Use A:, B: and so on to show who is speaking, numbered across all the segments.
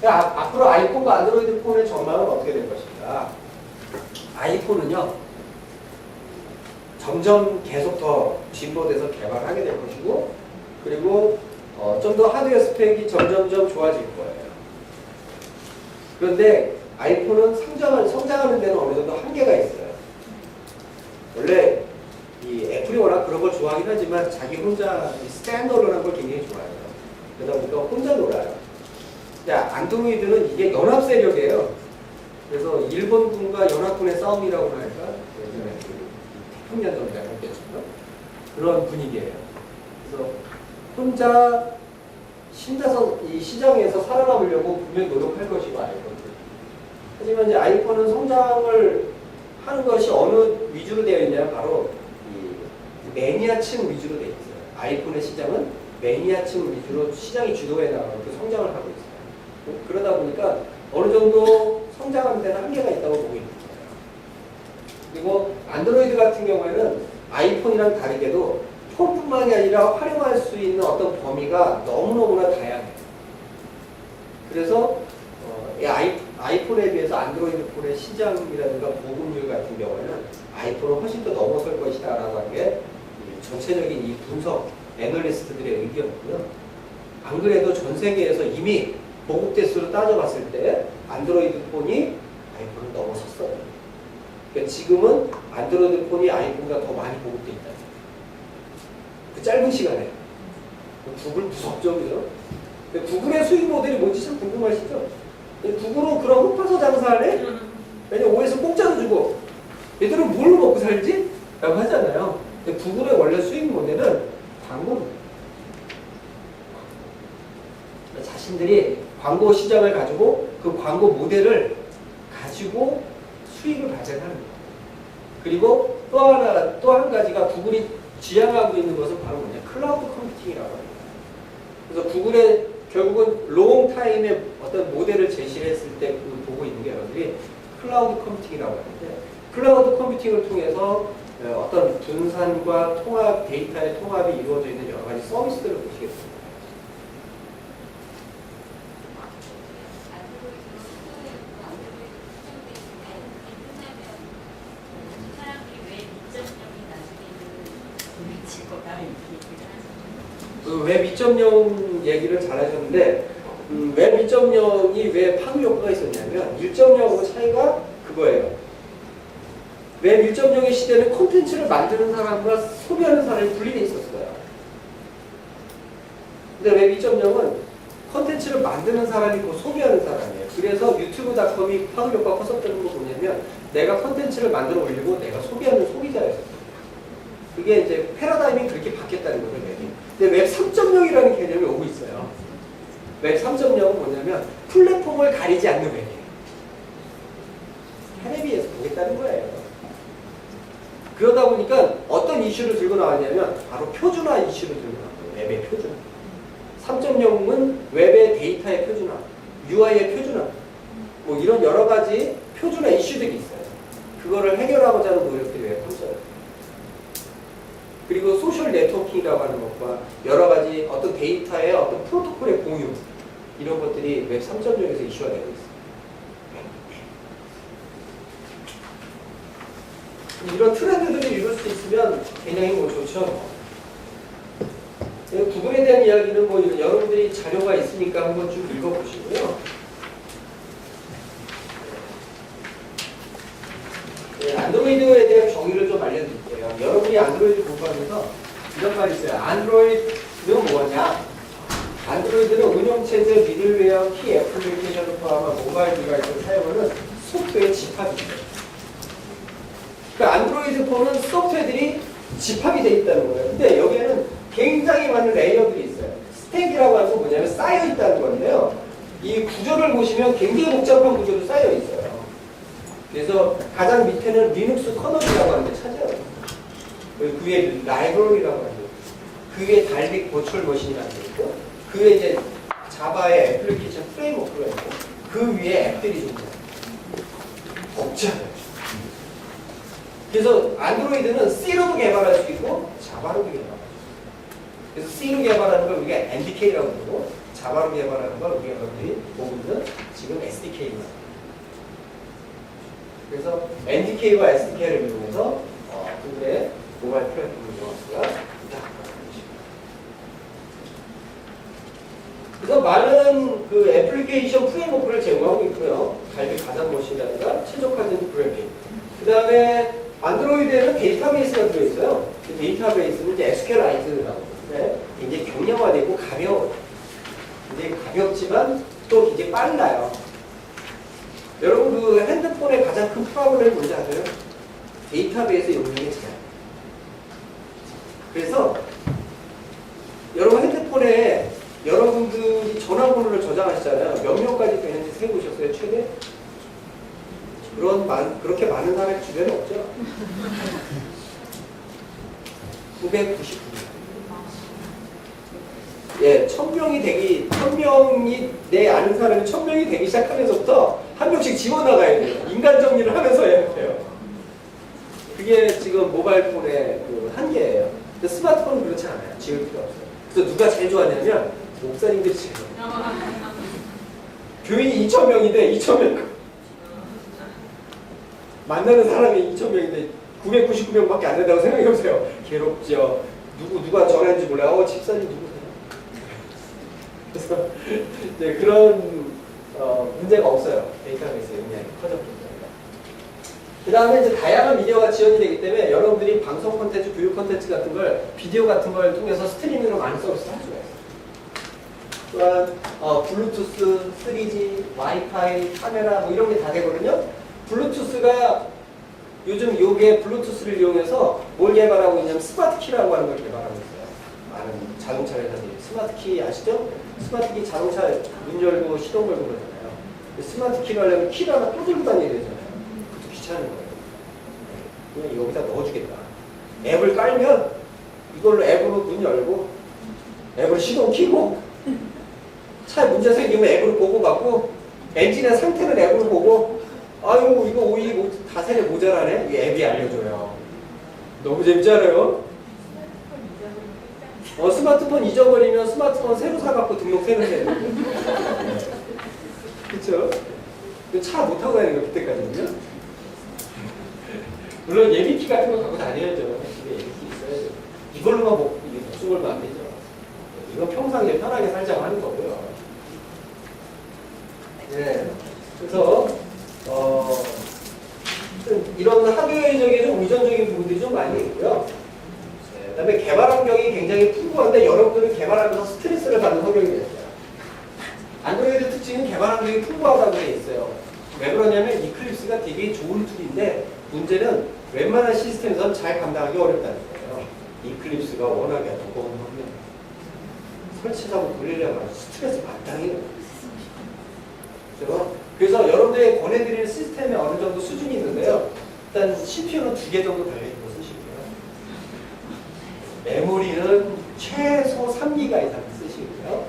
A: 앞으로 아이폰과 안드로이드 폰의 전망은 어떻게 될 것인가? 아이폰은요, 점점 계속 더 진보돼서 개발하게 될 것이고, 그리고 좀 더 하드웨어 스펙이 점점점 좋아질 거예요. 그런데 아이폰은 성장하는 데는 어느 정도 한계가 있어요. 원래 이 애플이 워낙 그런 걸 좋아하긴 하지만 자기 혼자 스탠더드라는 걸 굉장히 좋아해요. 그러다 보니까 혼자 놀아요. 안드로이드는 이게 연합 세력이에요. 그래서 일본군과 연합군의 싸움이라고 할까? 예전에 태평양전이라고 했겠죠. 그런 분위기예요. 그래서 혼자 이 시장에서 살아남으려고 분명히 노력할 것이고 아이폰. 하지만 이제 아이폰은 성장을 하는 것이 어느 위주로 되어 있냐면 바로 이 매니아층 위주로 되어 있어요. 아이폰의 시장은 매니아층 위주로 시장이 주도해 나가고 성장을 하고 있어요. 그러다 보니까 어느 정도 성장하는 데는 한계가 있다고 보고 있는 거예요. 그리고 안드로이드 같은 경우에는 아이폰이랑 다르게도 폰뿐만이 아니라 활용할 수 있는 어떤 범위가 너무너무나 다양해요. 그래서 이 아이폰에 비해서 안드로이드 폰의 시장이라든가 보급률 같은 경우에는 아이폰을 훨씬 더 넘어설 것이다 라고 하는 게 전체적인 이 분석 애널리스트들의 의견이고요. 안 그래도 전 세계에서 이미 보급 대수로 따져봤을 때 안드로이드 폰이 아이폰을 넘어섰어요. 그러니까 지금은 안드로이드 폰이 아이폰보다 더 많이 보급되어 있다. 그 짧은 시간에. 구글 무섭죠, 그죠? 구글의 수익 모델이 뭔지 참 궁금하시죠? 구글은 그런 흑파서 장사하네? 왜냐면 OS 공짜로 주고 얘들은 뭘로 먹고 살지? 라고 하잖아요. 근데 구글의 원래 수익 모델은 광고입니다. 자신들이 광고 시장을 가지고 그 광고 모델을 가지고 수익을 발생하는 거예요. 그리고 또 한 가지가 구글이 지향하고 있는 것은 바로 뭐냐? 클라우드 컴퓨팅이라고 합니다. 그래서 구글의 결국은 롱 타임의 어떤 모델을 제시를 했을 때 보고 있는 게 여러분들이 클라우드 컴퓨팅이라고 하는데 클라우드 컴퓨팅을 통해서 어떤 분산과 통합, 데이터의 통합이 이루어져 있는 여러 가지 서비스들을 보시겠습니다. 웹 2.0 얘기를 잘 하셨는데 웹 2.0이 왜 파급 효과가 있었냐면 1.0하고 차이가 그거예요. 웹 1.0의 시대는 콘텐츠를 만드는 사람과 소비하는 사람이 분리되어 있었어요. 근데 웹 2.0은 콘텐츠를 만드는 사람이 있고 소비하는 사람이에요. 그래서 유튜브닷컴이 파급 효과가 컸었다는 거 뭐냐면 내가 콘텐츠를 만들어 올리고 내가 소비하는 소비자였어요. 그게 이제 패러다임이 그렇게 바뀌었다는 거죠. 근데 웹 3.0이라는 개념이 오고 있어요. 웹 3.0은 뭐냐면 플랫폼을 가리지 않는 웹이에요. 테레비에서 보겠다는 거예요. 그러다 보니까 어떤 이슈를 들고 나왔냐면 바로 표준화 이슈를 들고 나왔어요. 웹의 표준화. 3.0은 웹의 데이터의 표준화, UI의 표준화, 뭐 이런 여러 가지 표준화 이슈들이 있어요. 그거를 해결하고자 하는 노력들이 웹 3.0. 그리고 소셜 네트워킹이라고 하는 것과 여러 가지 어떤 데이터의 어떤 프로토콜의 공유 이런 것들이 웹 3.0에서 이슈가 되고 있습니다. 이런 트렌드들이 이룰 수 있으면 굉장히 좋죠. 구글에 대한 이야기는 여러분들이 자료가 있으니까 한번 쭉 읽어보시고요. 안드로이드에 대한 정의를 좀 알려드릴게요. 여러분이 안드로이드 공부하면서 이런 말이 있어요. 안드로이드는 뭐냐? 안드로이드는 운영체제, 미들웨어, 키 애플리케이션을 포함한 모바일 디바이스를 사용하는 소프트웨어 집합입니다. 그러니까 안드로이드 폰은 소프트웨어들이 집합이 되어 있다는 거예요. 근데 여기에는 굉장히 많은 레이어들이 있어요. 스택이라고 하는 건 뭐냐면 쌓여 있다는 건데요. 이 구조를 보시면 굉장히 복잡한 구조로 쌓여 있어요. 그래서 가장 밑에는 리눅스 커널이라고 하는 게 차지하고 그 위에 라이브러리라고 하는 게 그 위에 달빅 버추얼 머신이라는 게 있고 그 위에 이제 자바의 애플리케이션 프레임워크가 있고 그 위에 앱들이 좀 복잡해요. 그래서 안드로이드는 C로도 개발할 수 있고 자바로도 개발할 수 있어요. 그래서 C로 개발하는 걸 우리가 NDK라고 부르고 자바로 개발하는 걸 우리 여러분들이 보고 있는 지금 SDK입니다. 그래서 NDK와 SDK를 이용해서 그들의 모바일 플랫폼을 이용할 수가 있다. 그래서 많은 그 애플리케이션 프레임워크를 제공하고 있고요. 갈비 가상 머신이라든가 최적화된 그래픽. 그 다음에 안드로이드에는 데이터베이스가 들어있어요. 그 데이터베이스는 이제 SQLite라고 하는데 굉장히 경량화되어 있고 가벼워요. 굉장히 가볍지만 또 굉장히 빨라요. 여러분 그 핸드폰의 가장 큰 프로블렘이 뭔지 아세요? 데이터베이스 용량의 제한. 그래서 여러분 핸드폰에 여러분들이 전화번호를 저장하시잖아요. 몇 명까지 되는지 세보셨어요? 최대? 그렇게 많은 사람이 주변에 없죠? 999명. 예, 1000명이 내 아는 사람이 1000명이 되기 시작하면서부터 한 명씩 지워나가야 돼요. 인간 정리를 하면서 해야 돼요. 그게 지금 모바일 폰의 그 한계예요. 근데 스마트폰은 그렇지 않아요. 지울 필요 없어요. 그래서 누가 제일 좋아하냐면 목사님들이 제일 좋아해요. 교인이 2000명인데 2000명 만나는 사람이 2000명인데 999명밖에 안 된다고 생각해보세요. 괴롭죠. 누가 전화했는지 몰라요. 집사님 누구세요? 그래서 네, 그런 문제가 없어요. 데이터베이스 용량이 커졌기 때문에. 그 다음에 이제 다양한 미디어가 지원이 되기 때문에 여러분들이 방송 콘텐츠, 교육 콘텐츠 같은 걸, 비디오 같은 걸 통해서 스트리밍으로 많은 서비스를 할 수가 있어요. 또한 블루투스, 3G, 와이파이, 카메라 뭐 이런 게 다 되거든요. 블루투스가 요즘 요게 블루투스를 이용해서 뭘 개발하고 있냐면 스마트키라고 하는 걸 개발하고 있어요. 많은 자동차 회사들이. 스마트키 아시죠? 스마트키 자동차 문 열고 시동 걸고 그러잖아요. 스마트키를 하려면 키를 하나 또 들고 다녀야 되잖아요. 그것도 귀찮은 거예요. 그냥 여기다 넣어주겠다. 앱을 깔면 이걸로 앱으로 문 열고 앱으로 시동 켜고 차에 문제 생기면 앱으로 보고 받고 엔진의 상태는 앱으로 보고 아유 이거 오일이 가세네 모자라네. 이 앱이 알려줘요. 너무 재밌지 않아요? 스마트폰 잊어버리면 스마트폰 새로 사갖고 등록해놓으면 되는데. 그쵸? 차 못 타고 다니는 거 그때까지는요? 물론 예비키 같은 거 갖고 다녀야죠. 집에 예비키 있어야죠. 이걸로만 목숨 걸면 안 되죠. 이건 평상시에 편하게 살자고 하는 거고요. 네. 그래서 이런 하드웨어적인 좀 의존적인 부분들이 좀 많이 있고요. 그 다음에 개발 환경이 굉장히 풍부한데 여러분들은 개발하면서 스트레스를 받는 환경이 됐어요. 안드로이드 특징은 개발 환경이 풍부하다고 돼 있어요. 왜 그러냐면 이클립스가 되게 좋은 툴인데 문제는 웬만한 시스템에서는 잘 감당하기 어렵다는 거예요. 이클립스가 워낙에 무거운 환경. 설치하고 돌리려면 스트레스 마땅해요. 그래서 여러분들이 권해드리는 시스템에 어느 정도 수준이 있는데요. 일단 CPU는 2개 정도 달려있는 거 쓰시고요. 메모리는 최소 3기가 이상 쓰시고요.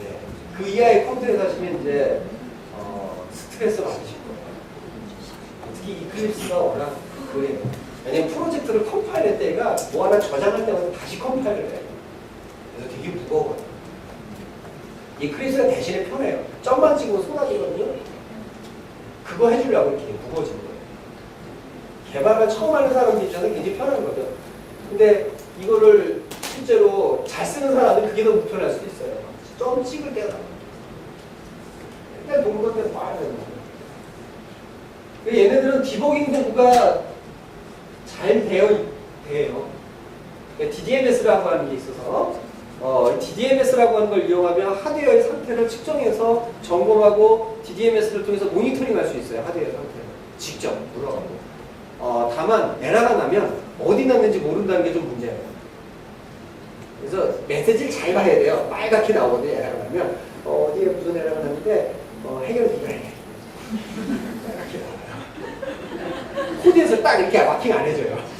A: 네. 그 이하의 컴퓨터에 사시면 이제 스트레스 받으실 거예요. 특히 이클립스가 워낙 그래요. 왜냐면 프로젝트를 컴파일할 때가 뭐 하나 저장할 때마다 다시 컴파일을 해요. 그래서 되게 무거워요. 이클립스가 대신에 편해요. 점만 찍으면 쏟아지거든요. 그거 해주려고 이렇게 무거워진 거예요. 개발을 처음 하는 사람 입장에서 굉장히 편한 거죠. 근데 이거를 실제로 잘 쓰는 사람은 그게 더 불편할 수도 있어요. 점 찍을 때가 나와요. 맨날 보는 건데 봐야 되는 거예요. 얘네들은 디버깅 도구가 잘 돼요. DDMS라고 하는 게 있어서 DDMS라고 하는 걸 이용하면 하드웨어의 상태를 측정해서 점검하고 DDMS를 통해서 모니터링 할 수 있어요. 하드웨어 상태를 직접 물어가고. 다만 에러가 나면 어디 났는지 모른다는 게 좀 문제예요. 그래서 메시지를 잘 봐야 돼요. 빨갛게 나오거든요. 에러가 나면 어디에 무슨 에러가 났는데 해결을 이거 해. 빨갛게 나와요. 코드에서 딱 이렇게 마킹 안 해줘요.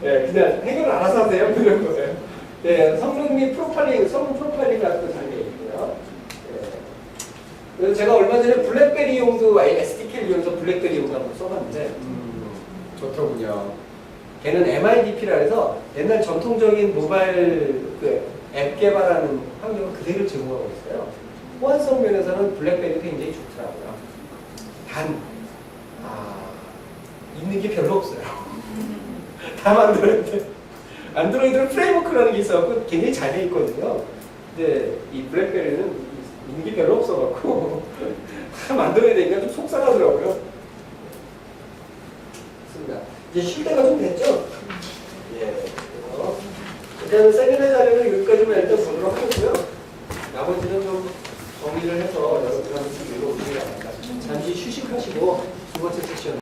A: 네, 그냥 해결을 알아서 하세요. 그런 거예요. 네, 성능 및 프로파일링, 성능 프로파일링 같은 거 잘 되어 있고요. 네. 그래서 제가 얼마 전에 블랙베리용도 SDK를 이용해서 블랙베리용도 한번 써봤는데, 좋더군요. 걔는 MIDP라 해서 옛날 전통적인 모바일 앱 개발하는 환경을 그대로 제공하고 있어요. 호환성 면에서는 블랙베리도 굉장히 좋더라고요. 단, 있는 게 별로 없어요. 다 만들었는데. 안드로이드는 프레임워크라는 게 있어갖고 굉장히 잘 돼 있거든요. 근데 이 블랙베리는 있는 게 별로 없어갖고 다 만들어야 되니까 좀 속상하더라고요. 좋습니다. 이제 쉴 때가 좀 됐죠? 예. 일단은 세미나 자료는 여기까지만 일단 보도록 하고요. 나머지는 좀 정리를 해서 여러분들한테 읽어보시기 바랍니다. 잠시 휴식하시고 두 번째 세션